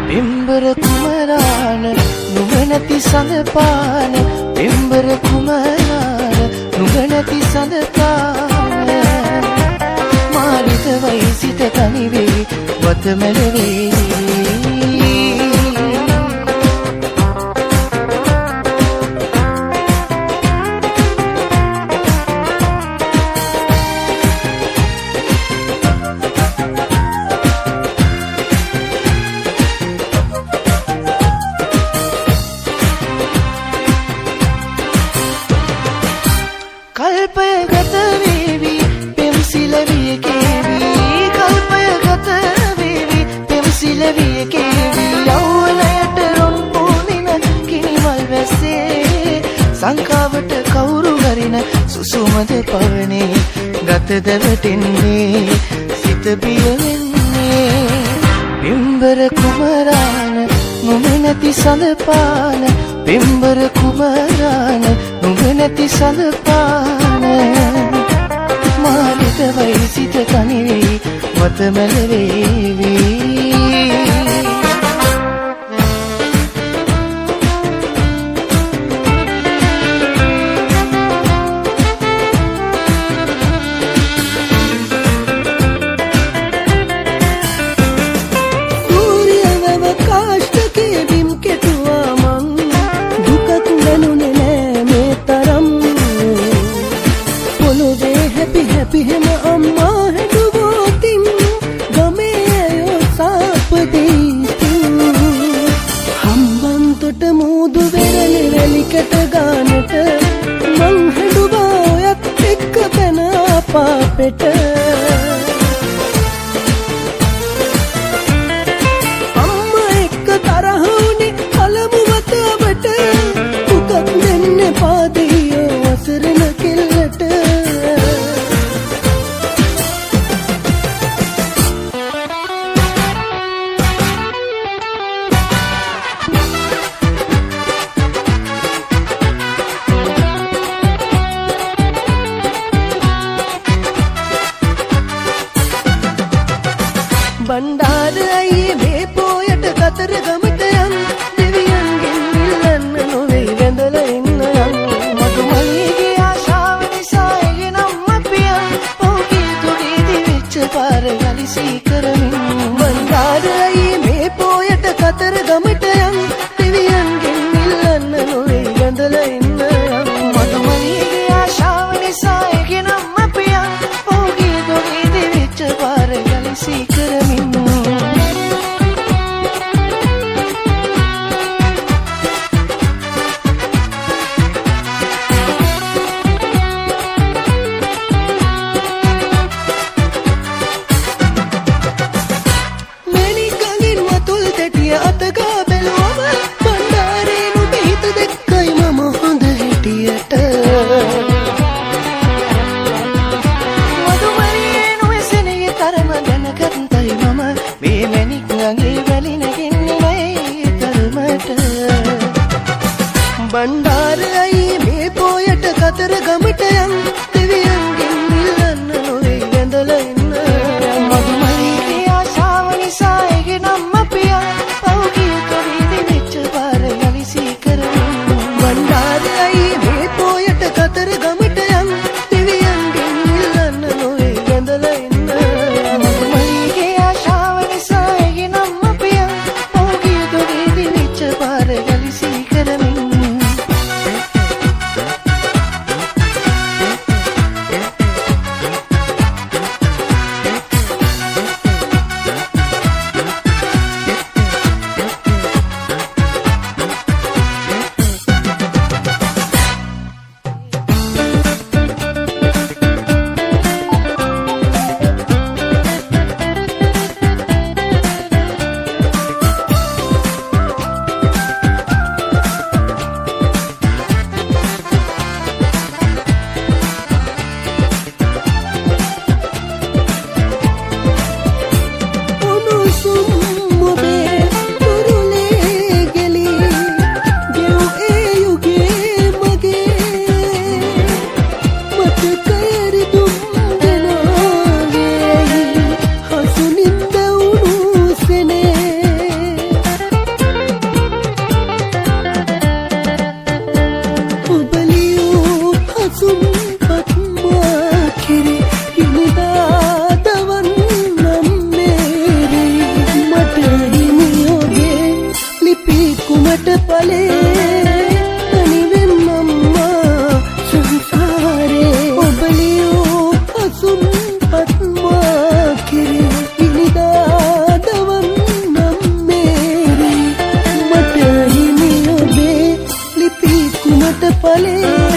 පෙම්බර කුමරාන නුඹනැති සඳපාන පෙම්බර කුමරාන නුඹනැති සඳපාන මාරිත වයසිත තනිවේ වතමැලවේ කල්පය ගත වේවි පෙම්සිල විය කේවි කල්පය ගත වේවි පෙම්සිල විය කේවි යෞවනයට රොන් පොනින කිනිමල් වැස්සේ සංකාවට කවුරු හරින සුසුමද පවනේ ගත දැවටෙන්නේ සිත බිය වෙන්නේ පෙම්බර කුමරාන නුඹනැති සඳපාන පෙම්බර කුමරාන නුඹනැති සඳපාන මාරිත වයසිත තනිවේ වතමැලවේවි පිහෙම අම්මා හැදුවෝතින් ගමේ අයෝ සාප දෙයිතින් හම්බන්තොට මූදු වෙරළි වැලිකට ගානට මං හැදුවා ඔයත් එක්ක පැන පාපෙට අම්මා එක්ක තරහ වුණේ පළමු වතාවට දුකක් දෙන්න පාදියෝ වසරන කෙල්ලට බණ්ඩාර අයියේ මේ පෝයට කතර ගමට යන් දෙවියන්ගෙන් ඉල්ලන්න නොවේ වැඳලා ඉන්න යන් මధుමලිගේ ආශාව නිසා එගෙනම් අපියන් පොකේ තුඩේ දිවිච්ච පාර ගලිසී කරමින් බණ්ඩාර අයියේ මේ පෝයට කතර ගමට යන් දෙවියන්ගෙන් ඉල්ලන්න නොවේ වැඳලා ඉන්න යන් මధుමලිගේ ආශාව නිසා එගෙනම් අපියන් පොකේ තුඩේ දිවිච්ච පාර ගලිසී කරමින් අතගා බැලුවම බණ්ඩාරේ නුඹේ හිත දැක්කයි මම හොඳ හිටියට මధుමරියේ නොවැසෙනේ තරම දැනගත්තයි මම මේ මැණික් අඟේ වැලි නැගෙන්නේ නෑ තරමට බණ්ඩාර අයියේ මේ පෝයට කතර ගමට යන් දෙවියන්ගෙන් ඉල්ලන්න නොවේ වැඳලා ඉන්න මధුමරියේ ආශාව නිසා එගෙනම් අපියන් බණ්ඩාර අයියේ මේ පෝයට කතර ගමට යන් දෙවියන්ගෙන් ඉල්ලන්න නොවේ වැඳලා ඉන්න මధුමලිගේ ආශාව නිසා එගෙනම් අපියන් පොකේ තුඩේ දිවිච්ච පාර ගලිසී කරමින් පලේ තනිවෙන්නම්මා සංසාරේ ඔබලියෝ අසුන් පත්මා කිරේ ඉනිදාදවන්නම් මේරේ මට හිමි ඔබේ ලිපි කුමට පලේ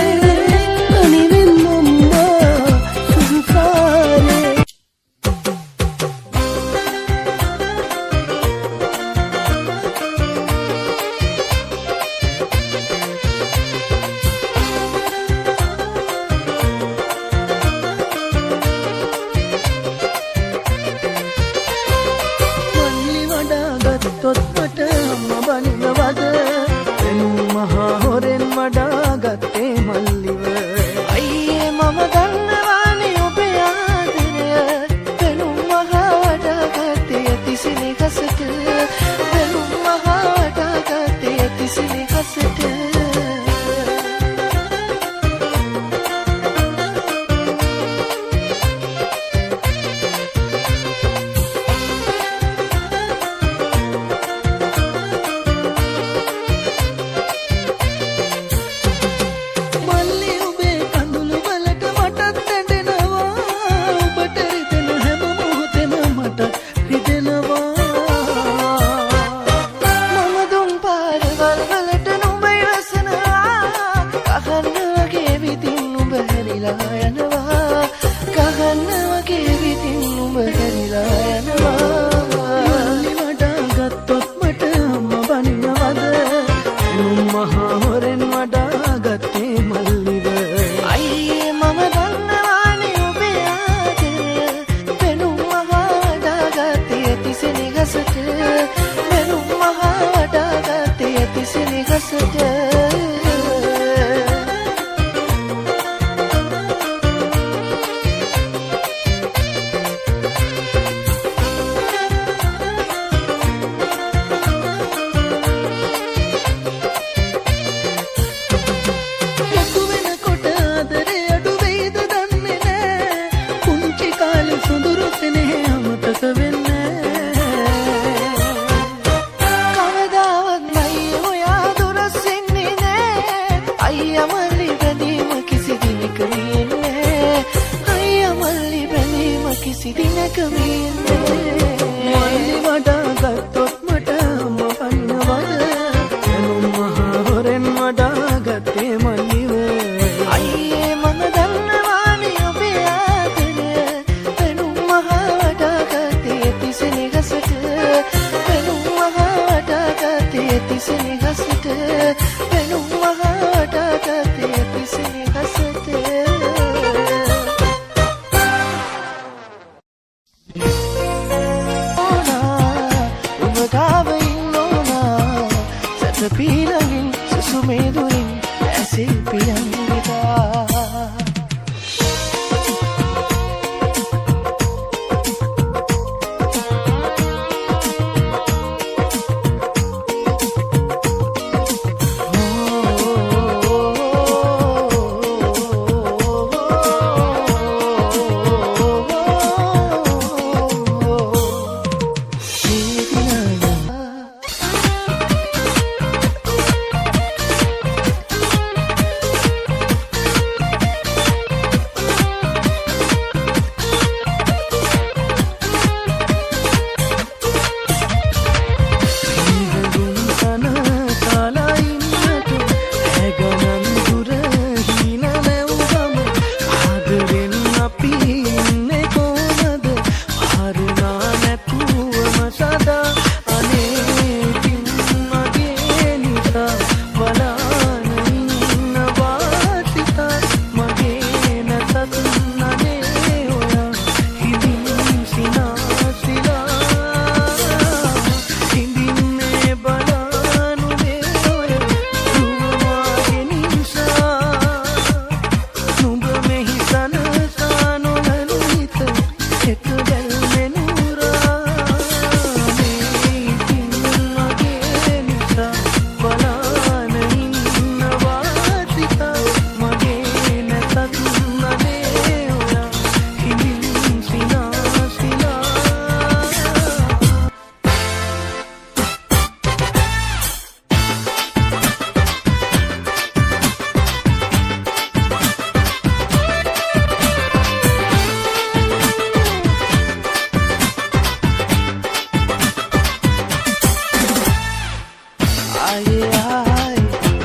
ආයේ ආයි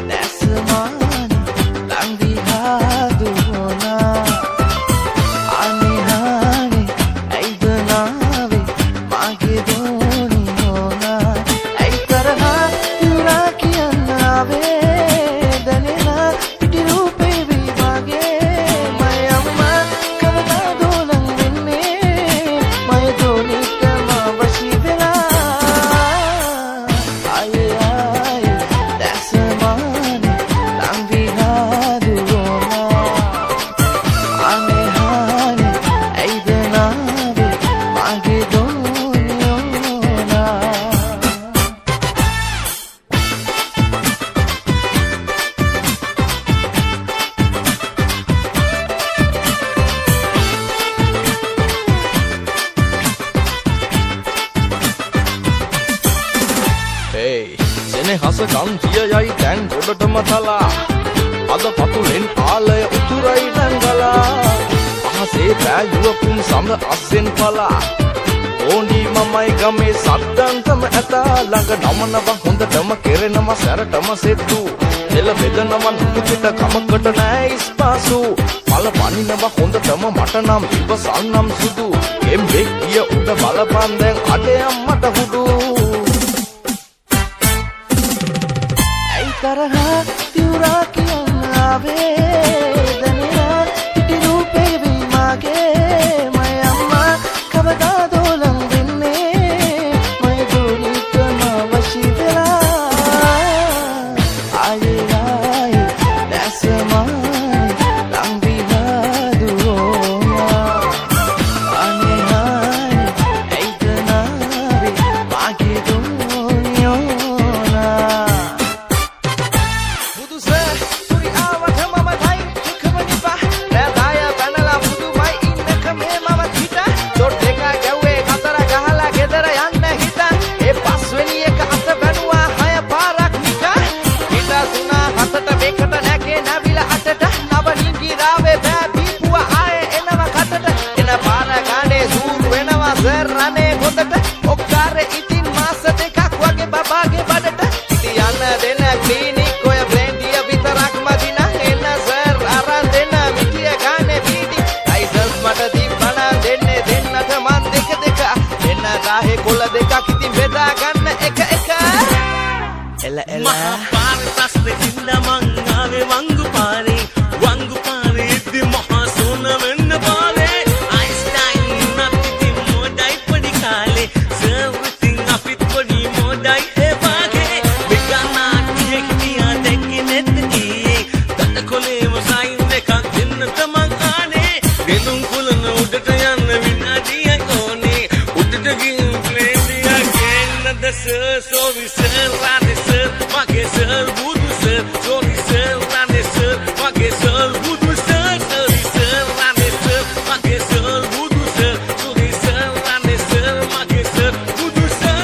දැස්මාන ලංදිහාදු වුණා අනිහානේ ඇයිද නාවේ මාගේ දෝනි නෝනා ඇයි තරහා යුරා කියන්න ආවේ දැනෙනා පිටි රූපේ වී මාගේ මය අම්මා කවදා දෝලන් වෙන්නේ මය දෝනිට මා වශී වෙලා ආයේ ආයි දැස්මාන ලංදිහාදු වුණා අනිහානේ ඇයිද නාවේ මාගේ දෝනි නෝනා Hey, සෙනෙහස කන්තිය යයි දැන් ගොඩටම තලා අද පතුලෙන් ආලය උතුරයි නැංගලා අහසේ පෑයුවකුම් සඳ අස්සෙන් පලා ඕනි මමයි ගමේ සද්දන්තම ඇතා ළඟ නමනව හොඳටම කෙරෙනම සැරටම සෙද්දු එල බෙදනව නුපිට කමකට නෑ ඉස්පාසු පල පනිනව හොඳටම මට නම් ඉවසන්නම් සුදු එම්බෙක් ගිය උඩ බලපන් දැන් අඩයම් මට හුඩු ඇයි තරහා යුරා කියන්න ආවේ දැනෙනා පිටි රූපේ වී මාගේ මය අම්මා කවදා දෝලන් වෙන්නේ මය දෝනිට මා වශී වෙලා ආයේ ආයි දැස්මාන ලංදිහාදු වුණා අනිහානේ ඇයිද නාවේ මාගේ දෝනි නෝනා බුදු සර් සුරි ආවට මම තයි දුකම නිපා රැදාය බනලා බුදුමයි ඉන්නක මේ මම හිතා ඩොට් එක ගැව්වේ කතර ගහලා ගෙදර යන්න හිතා ඒ පස්වෙනි එක අත බැනුවා 6 පාරක් නිකා හිත තුනා හතට මේකට නැගේ නැවිලා අටට නව නිගිරාවේ බෑ බීපුව ආයේ එනවා කටට එන පාර ගානේ සූර් වෙනවා සර් රනේ හොතට ඔක්කාරේ ඉතින් මාස දෙකක් වගේ බබාගේ බඩට ඉතින් යන්න දෙන ක්ලිනික් ඔය බ්ලෙන්ඩිය විතරක් මදින එන්න සර් අරන් දෙන්න මිටිය ගානේ බීඩි ලයිසන්ස් මට තිබ්බන දෙන්නේ දෙන්නට මන් දෙක දෙක එන්න ගාහේ කොළ දෙකක් ඉතින් බෙදා ගන්න එක එක එල එල මහා පාරේ ඉන්න මං ආවේ වංගු පාරේ ඉද්දි මහා සෝන වෙන්න පාරේ අයින්ස්ටයින් නැති මොඩයි පොඩි කාලේ සර්විසින් අපිත් පොඩි මොඩයි ඒ වාගේ විගනා කියා දෙන්නේ නැති දත කොලේම සයින් එකක් දෙන්න තමන් ආනේ දෙනුම් කුලන උඩට යන්න විනාඩියක් ඕනේ උඩට ගිහින් ප්ලේන්ඩියා ගෙන්නද සර් සෝරි සර් රානේ සර් මගේ සර් බුදු සර් සෝරි සර් රානේ සර් මගේ සර් බුදු සර් සෝරි සර් රානේ සර් මගේ සර් බුදු සර් සෝරි සර් රානේ සර් මගේ සර් බුදු සර්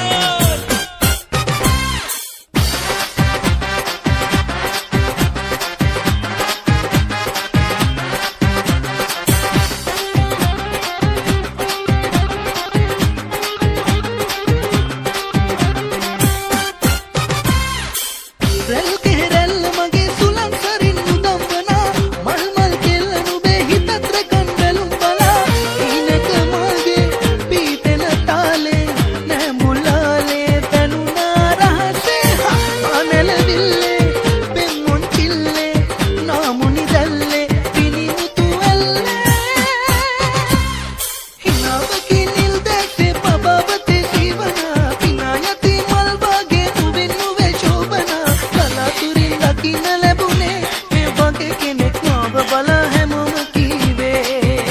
රැල් කෙරැල්ල මගේ සුලං සරින් උදම්වනා මල් මල් කෙල්ල නුඹේ හිතත් රැකන් බැලුම් බලා ඊනක මගේ පීතෙන තාලේ නෑ මුලාලේ තනුනා රහසේ ආනෙලවිල්ලේ පෙම්මුන් කිල්ලේ නාමුනි දැල්ලේ පිනිමුතු ඇල්ලේ හිනාවකින් නිල් දැක්සේ පබවතේ සීවනා පිනා යති මල් වාගේ නුවෙන් නුවේ ශෝභනා කලාතුරින් දකින්න ලැබුණේ මේ වගේ කෙනෙක් මාව බලා හැමෝම කීවේ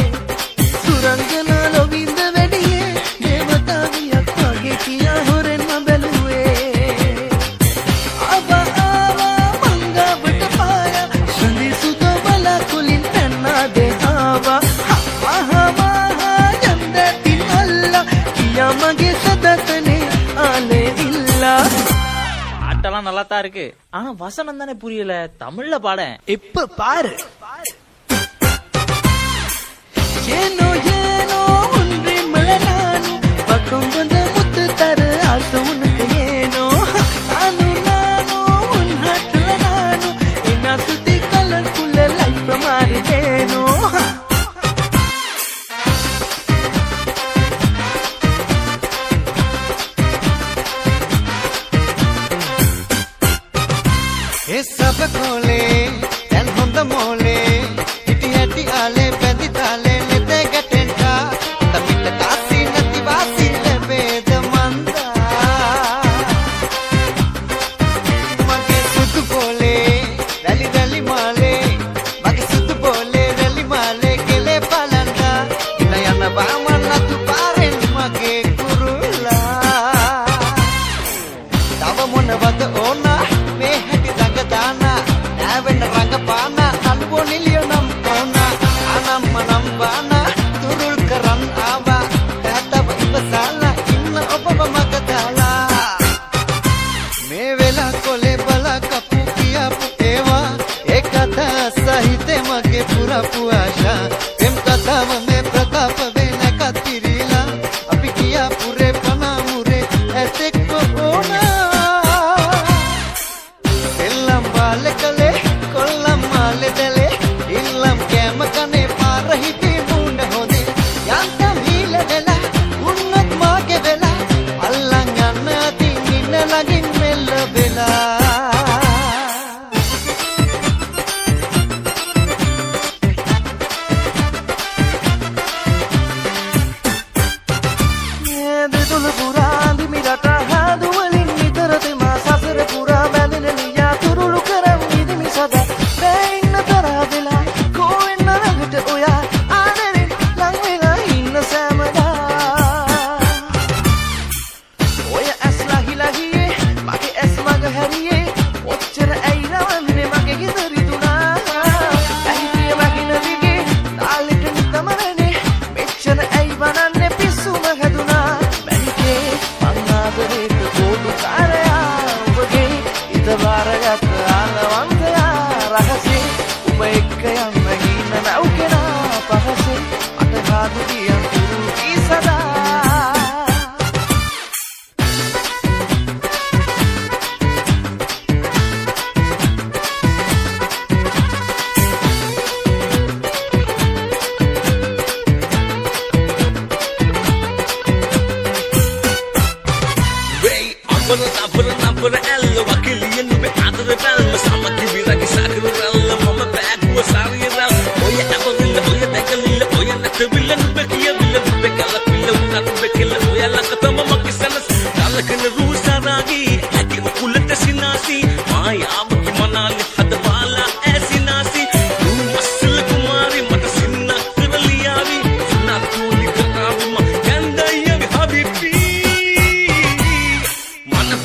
සුරංගනා ලොවින්ද වැඩියේ දේවතාවියක් වගේ කියා හොරෙන්ම බැලුවේ ආවා මංගාවට පායා සඳි සුද බලා කුලින් පැන්නා දෙහාවා මහා යන්දතින් අල්ලා කියා මගේ සදතනේ ආලේ ඉල්ලා பாட்டெல்லாம் நல்லா தான் இருக்கு ஆனா வசனம் தானே புரியல தமிழ்ல பாட இப்ப பாரு ஏனோ ஏனோ ஒன்றே மழை நானும் பக்கம் வந்த முத்து தர ஆசை உனக்கு ஏனோ நானும் நானும் සබ කොලේ දැන් හොඳ මොලේ හිටි හැටි ආලේ බැඳි තාලේ නෙතේ ගැටෙන්ටා තමිට කාසි නැති වාසි ලැබේද මන්දා මගේ සුදු බෝලේ රැලි රැලි මාලේ මගේ සුදු බෝලේ රැලි මාලේ කෙලේ බලන්දා ඉන යන බාමන්නතු පාරෙන් මගේ කුරුල්ලා තව මොනවද ඕනා මේ හැටි රඟ දානා නැවෙන රඟ පානා අල්වෝ නිලියනම් ඕනා අනම්ම නම් බානා තුරුල් කරන් ආවා දැතව ඉවසාලා ඉන්න ඔබව මග දාලා මේ වෙලා කොලේ බලා කපු කියාපු ඒවා ඒ කතා සහිතේ මගේ පුරපු ආශා එම් කතාව මේ ප්‍රතාප වෙන කතිරිලා අපි කියාපු රේ පනාමුරේ ඇතෙක් ඕනා කලේ කොල්ලම් මාලේ දැලේ ඉල්ලම් කැම කනේ පාරහිදී මුණ හොදේ යන්තම් හීල වෙලා උන්නත් මාගේ වෙලා අල්ලන් යන්න අතින් ඉන්න ළඟින් මෙල්ල වෙලා දෙතුල පුරා දිමිරට හදුවලින් නිතර තෙමා සසර පුරා බැඳෙන ලියා තුරුළු කරම් නිදිමි සදා බැයින්න තරහ වෙලා කෝවෙන්න රඟට ඔයා ආදරෙන් ලං වෙලා ඉන්න සෑමදා ඔය ඇස් ලහිලා ගියේ මගේ ඇස් මග හැරියේ ඔච්චර ඇයි නවන්නේ මගේ ගෙදර ඉදුණා ඇහිතිය වහින දිගේ තාලෙට නිතමරනේ මෙච්චර ඇයි වනන්නේ පිස්සුම හැදුනා මැනිකේ මං ආදරේට කෝටු කාරයා ඔබගේ ඉත බාරගත් ආලවන්තයා රහසේ ඔබ එක්ක යන්න ගින්න නෞකෙනා පහසේ අට කාදු දියන් තුරුකී සදා Napura ello wakiliyan me adre bel samaki viragi sakru rel mama bagu sari rel oya abarilla oya dakalilla oya nakvilla nubbe kiya villa nubbe kala pilla nubbe killa oya lakatama makisanas dalakana rusaragi aki ukulata sinasi maya abki manali hadwala asinasi masl kumari mata sinna kuraliyavi sunna tuli kavuma gandaya habibi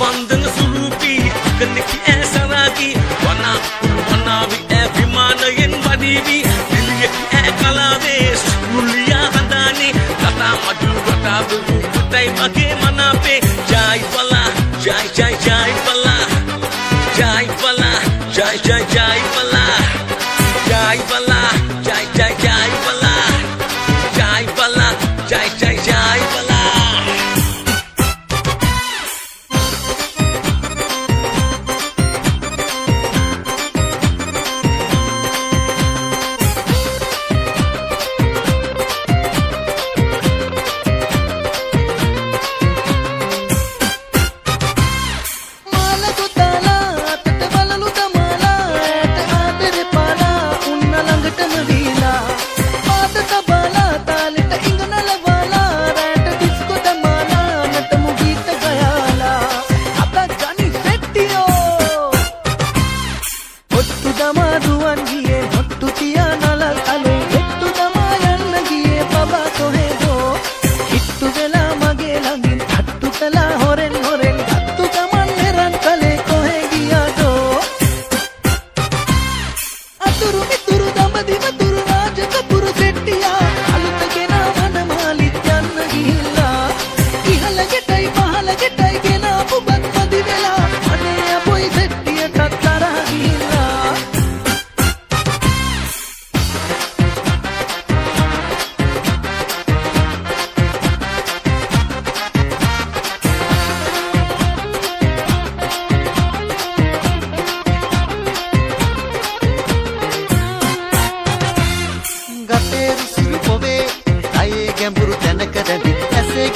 bandhan surupi kaniki esaragi wana vi abhimana yen vadivi diliye ekaladesh nuliya handani kata madu ratabu tai mage manape jai bala jai jai jai bala jai bala jai jai jai bala jai bala jai jai jai bala jai bala jai jai jai bala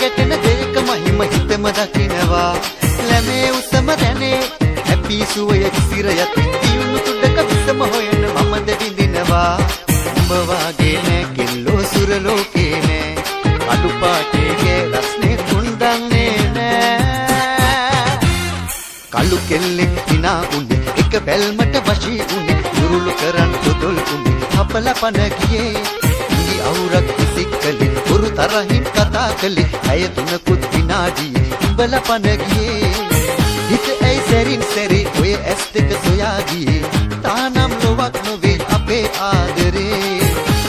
ගැටෙන දෙයක මහිම හිතම දකිනවා ලැබේ උසම දැනේ පිසුවය කිසිරය තියුණු තුඩක විසම හොයන මමද විඳිනවා උඹ වාගේ නෑ කෙල්ලෝ සුර ලෝකේ නෑ අඩු පාටේ රස්නේ තුන්දන්නේ නෑ කළු කෙල්ලෙක් දිනා උනේ එක බැල්මට වශී උනේ දුරුළු කරන් පොදොල් උනේ අපල පන ගියේ ඉඳි අවුරක් සික්කලේ උරු තරහින් කතා කළේ අය තුනකුත් විනාඩියේ උඹල පන ගියේ හිත ඇයි සැරින් සැරේ ඔය ඇස් දෙක සොයා ගියේ තානම් ලොවක් නොවේ අපේ ආදරේ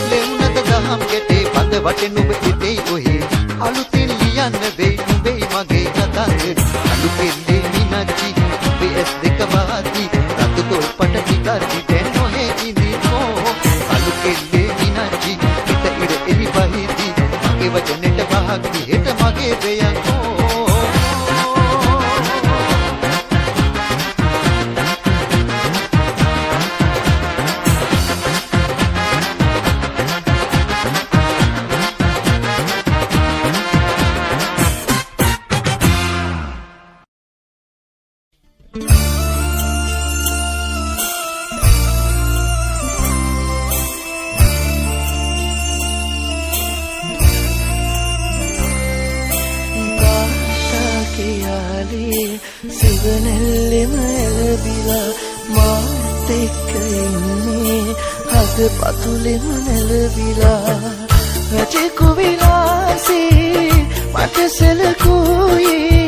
ලෙවුනද දහම් ගැටේ බඳ වටේ නුඹ හිතේ ඔහේ අලුතින් ලියන්න වෙයි නුඹේ මගේ කතාවේ අලු කෙල්ලේ මිනච්චි ඔබේ ඇස් දෙක වාති රතු තොල් පට ටිකක් දැන් නොහේ ඉඳිනෝ අලු කෙල්ලේ මිනච්චි හිත ඉර එලි බහිදි මගේ වචනෙට වහක් දිහෙට මගේ බයංකෝ සිවනෙල්ලෙම එළබිලා මාත් එක්ක ඉන්නේ හද පතුලෙම නැලවිලා රජෙකු විලාසී මට සැලකුවේ